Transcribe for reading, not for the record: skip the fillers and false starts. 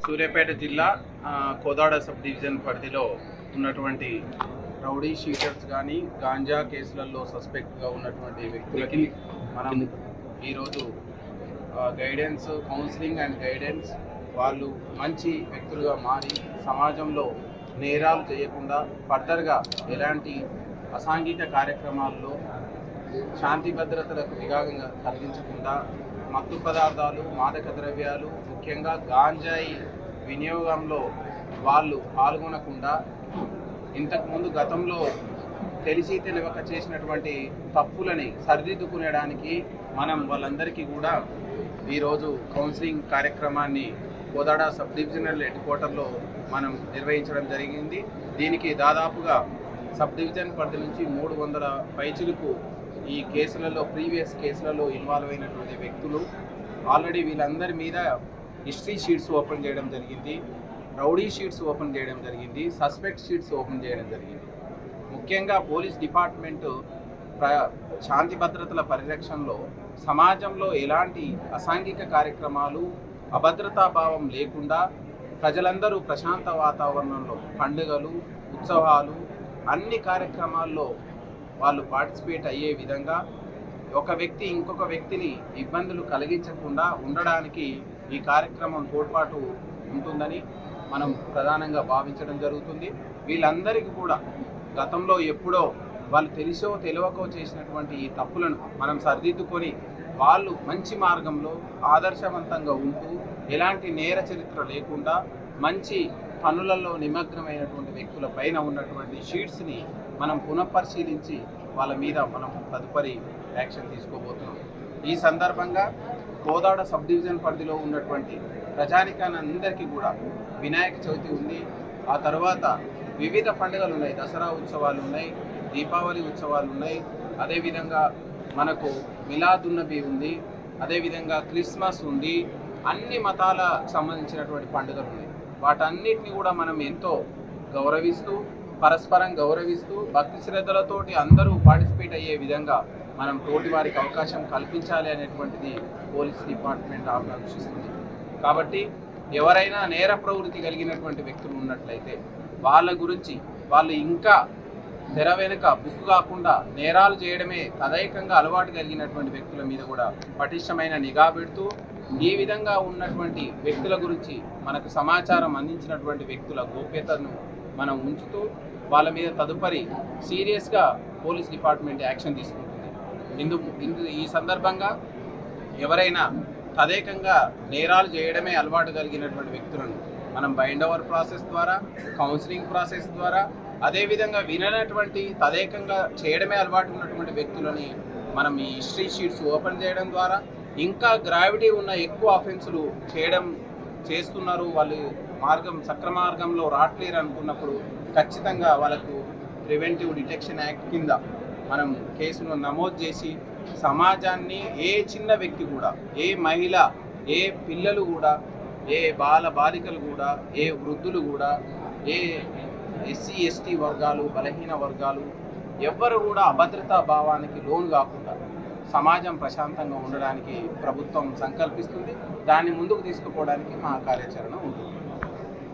సూర్యాపేట జిల్లా Kodad sub division పరిధిలో ఉన్నటువంటి రౌడీ షీటర్స్ కానీ గాంజా కేసులలో సస్పెక్ట్గా ఉన్నటువంటి వ్యక్తులకి మనం ఈరోజు గైడెన్స్, కౌన్సిలింగ్ అండ్ గైడెన్స్, వాళ్ళు మంచి వ్యక్తులుగా మారి సమాజంలో నేరాలు చేయకుండా ఫర్దర్గా ఎలాంటి అసాంఘిక కార్యక్రమాల్లో శాంతి భద్రతలకు విఘాతం కలిగించకుండా మత్తు పదార్థాలు, మాదక ద్రవ్యాలు, ముఖ్యంగా గాంజాయి వినియోగంలో వాళ్ళు పాల్గొనకుండా ఇంతకుముందు గతంలో తెలిసి తెలియక చేసినటువంటి తప్పులని సరిదిద్దుకునేడానికి మనం వాళ్ళందరికీ కూడా ఈరోజు కౌన్సిలింగ్ కార్యక్రమాన్ని కోదాడ సబ్ డివిజనల్ హెడ్ క్వార్టర్లో మనం నిర్వహించడం జరిగింది. దీనికి దాదాపుగా సబ్ డివిజన్ పరిధి నుంచి 300 పైచిలకు ఈ కేసులలో, ప్రీవియస్ కేసులలో ఇన్వాల్వ్ అయినటువంటి వ్యక్తులు ఆల్రెడీ వీళ్ళందరి మీద హిస్టరీ షీట్స్ ఓపెన్ చేయడం జరిగింది, రౌడీ షీట్స్ ఓపెన్ చేయడం జరిగింది, సస్పెక్ట్ షీట్స్ ఓపెన్ చేయడం జరిగింది. ముఖ్యంగా పోలీస్ డిపార్ట్మెంటు శాంతి భద్రతల పరిరక్షణలో సమాజంలో ఎలాంటి అసాంఘిక కార్యక్రమాలు, అభద్రతాభావం లేకుండా ప్రజలందరూ ప్రశాంత వాతావరణంలో పండుగలు, ఉత్సవాలు, అన్ని కార్యక్రమాల్లో వాళ్ళు పార్టిసిపేట్ అయ్యే విధంగా ఒక వ్యక్తి ఇంకొక వ్యక్తిని ఇబ్బందులు కలిగించకుండా ఉండడానికి ఈ కార్యక్రమం తోడ్పాటు ఉంటుందని మనం ప్రధానంగా భావించడం జరుగుతుంది. వీళ్ళందరికీ కూడా గతంలో ఎప్పుడో వాళ్ళు తెలిసో తెలియకో చేసినటువంటి ఈ తప్పులను మనం సరిదిద్దుకొని వాళ్ళు మంచి మార్గంలో ఆదర్శవంతంగా ఉంటూ ఎలాంటి నేర చరిత్ర లేకుండా మంచి పనులలో నిమగ్నమైనటువంటి వ్యక్తుల పైన ఉన్నటువంటి షీట్స్ని మనం పునఃపరిశీలించి వాళ్ళ మీద మనం తదుపరి యాక్షన్ తీసుకోబోతున్నాం. ఈ సందర్భంగా కోదాడ సబ్ డివిజన్ పరిధిలో ఉన్నటువంటి ప్రజానికానందరికీ కూడా వినాయక చవితి ఉంది, ఆ తర్వాత వివిధ పండుగలు ఉన్నాయి, దసరా ఉత్సవాలు ఉన్నాయి, దీపావళి ఉత్సవాలు ఉన్నాయి, అదేవిధంగా మనకు మిలాదున్నబీ ఉంది, అదేవిధంగా క్రిస్మస్ ఉంది, అన్ని మతాలకు సంబంధించినటువంటి పండుగలు ఉన్నాయి. వాటన్నిటిని కూడా మనం ఎంతో గౌరవిస్తూ, పరస్పరం గౌరవిస్తూ, భక్తి శ్రద్ధలతోటి అందరూ పార్టిసిపేట్ అయ్యే విధంగా మనం తోటి వారికి అవకాశం కల్పించాలి అనేటువంటిది పోలీస్ డిపార్ట్మెంట్ ఆకాంక్షిస్తుంది. కాబట్టి ఎవరైనా నేర ప్రవృత్తి కలిగినటువంటి వ్యక్తులు ఉన్నట్లయితే వాళ్ళ గురించి వాళ్ళు ఇంకా తెర వెనుక బుక్ కాకుండా నేరాలు చేయడమే తదైకంగా అలవాటు కలిగినటువంటి వ్యక్తుల మీద కూడా పటిష్టమైన నిఘా పెడుతూ, ఈ విధంగా ఉన్నటువంటి వ్యక్తుల గురించి మనకు సమాచారం అందించినటువంటి వ్యక్తుల గోప్యతను మనం ఉంచుతూ వాళ్ళ మీద తదుపరి సీరియస్గా పోలీస్ డిపార్ట్మెంట్ యాక్షన్ తీసుకుంటుంది. ఈ సందర్భంగా ఎవరైనా తదేకంగా నేరాలు చేయడమే అలవాటు కలిగినటువంటి వ్యక్తులను మనం బైండ్ ఓవర్ ప్రాసెస్ ద్వారా, కౌన్సిలింగ్ ప్రాసెస్ ద్వారా, అదేవిధంగా విననటువంటి తదేకంగా చేయడమే అలవాటు ఉన్నటువంటి వ్యక్తులని మనం ఈ హిస్టరీ షీట్స్ ఓపెన్ చేయడం ద్వారా ఇంకా గ్రావిటీ ఉన్న ఎక్కువ అఫెన్సులు చేస్తున్నారు, వాళ్ళు సక్రమార్గంలో రావట్లేరు అనుకున్నప్పుడు ఖచ్చితంగా వాళ్ళకు ప్రివెంటివ్ డిటెక్షన్ యాక్ట్ కింద మనం కేసును నమోదు చేసి సమాజాన్ని ఏ చిన్న వ్యక్తి కూడా, ఏ మహిళ, ఏ పిల్లలు కూడా, ఏ బాలికలు కూడా, ఏ వృద్ధులు కూడా, ఏ ఎస్సీ ఎస్టీ వర్గాలు, బలహీన వర్గాలు ఎవ్వరు కూడా అభద్రతా భావానికి లోను కాకుండా సమాజం ప్రశాంతంగా ఉండడానికి ప్రభుత్వం సంకల్పిస్తుంది. దాన్ని ముందుకు తీసుకుపోవడానికి మా కార్యాచరణ ఉంటుంది.